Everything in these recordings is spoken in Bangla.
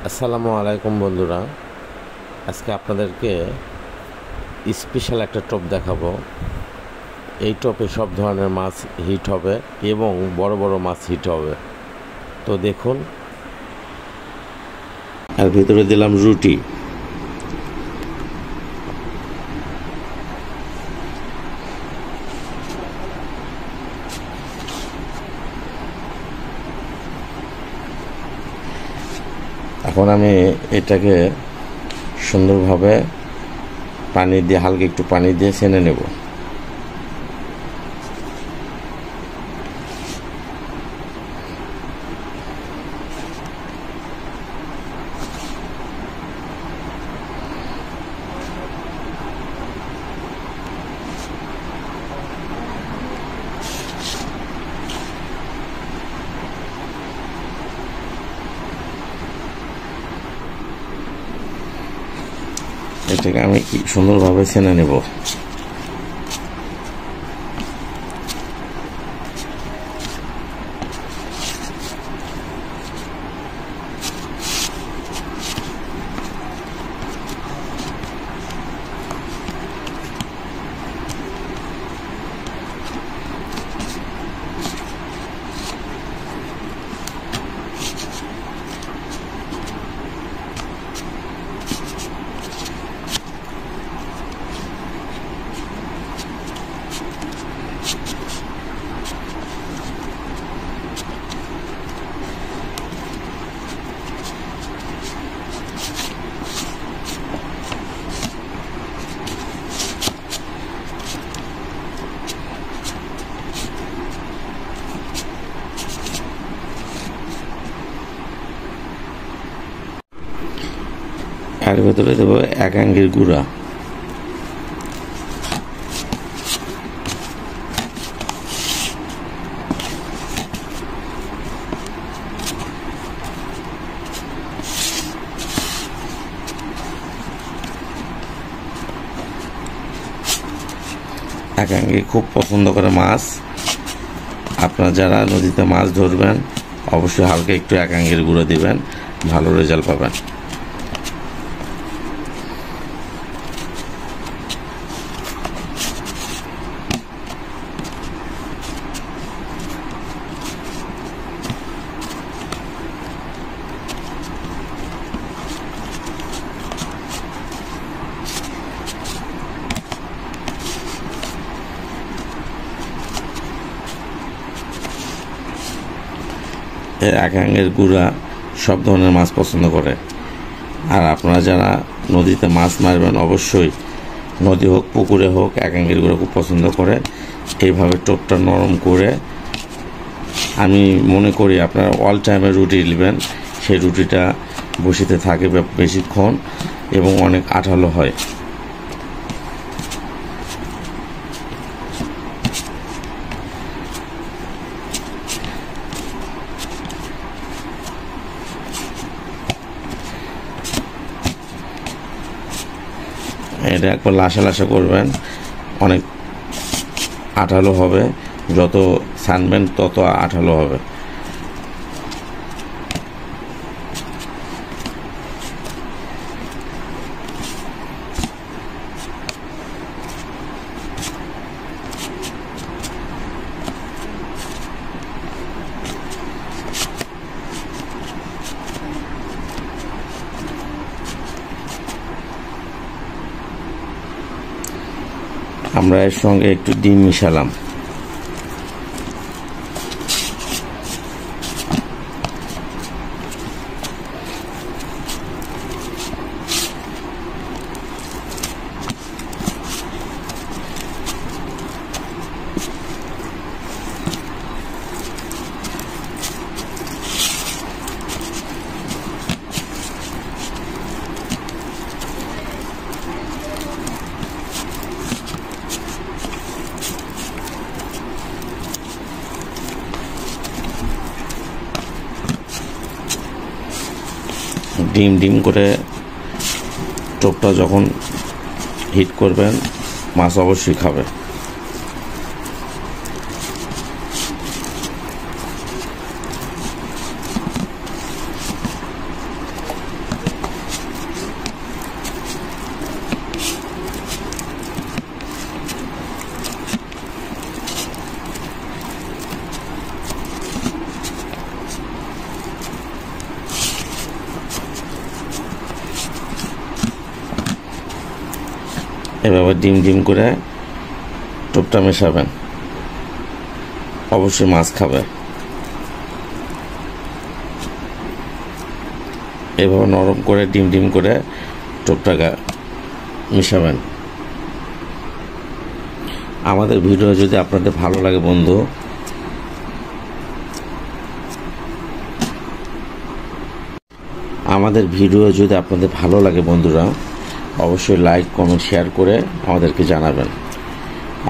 আসসালামু আলাইকুম বন্ধুরা, আজকে আপনাদেরকে স্পেশাল একটা টোপ দেখাবো। এই টোপে সব ধরনের মাছ হিট হবে এবং বড় বড় মাছ হিট হবে। তো দেখুন, আর ভিতরে দিলাম রুটি। এখন আমি এটাকে সুন্দরভাবে পানি দিয়ে, হালকা একটু পানি দিয়ে ছেনে নেব। এটাকে আমি সুন্দরভাবে ছেনে নেব। আর ভেতরে দেবো এক আঙ্গুর গুঁড়া। একাঙ্গি খুব পছন্দ করে মাছ। আপনারা যারা নদীতে মাছ ধরবেন অবশ্যই হালকা একটু একাঙ্গির গুঁড়ো দিবেন, ভালো রেজাল্ট পাবেন। এই একাঙ্গের গুঁড়া সব ধরনের মাছ পছন্দ করে। আর আপনারা যারা নদীতে মাছ মারবেন অবশ্যই নদী হোক পুকুরে হোক একাঙ্গের গুঁড়া খুব পছন্দ করে। এইভাবে টোপটা নরম করে আমি মনে করি আপনারা অল টাইমে রুটি নেবেন, সেই রুটিটা বসিতে থাকে বেশিক্ষণ এবং অনেক আঠালো হয়। এটা একবার লাসা লাসা করবেন, অনেক আঠালো হবে। যত ছানবেন তত আঠালো হবে। আমরা এর সঙ্গে একটু ডিম মিশালাম। ডিম ডিম করে টোপটা যখন হিট করবেন মাছ অবশ্যই খাবে। এভাবে ডিম ডিম করে টোপটা মেশাবেন, অবশ্যই মাছ খাবে। এভাবে নরম করে ডিম ডিম করে টোপটা মেশাবেন। আমাদের ভিডিও যদি আপনাদের ভালো লাগে বন্ধু, বন্ধুরা, অবশ্যই লাইক কমেন্ট শেয়ার করে আমাদেরকে জানাবেন।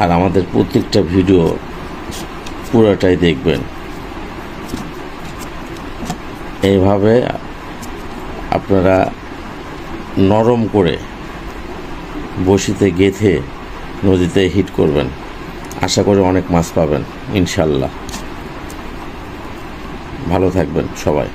আর আমাদের প্রত্যেকটা ভিডিও পুরোটাই দেখবেন। এইভাবে আপনারা নরম করে বড়শিতে গেঁথে নদীতে হিট করবেন, আশা করি অনেক মাছ পাবেন ইনশাল্লাহ। ভালো থাকবেন সবাই।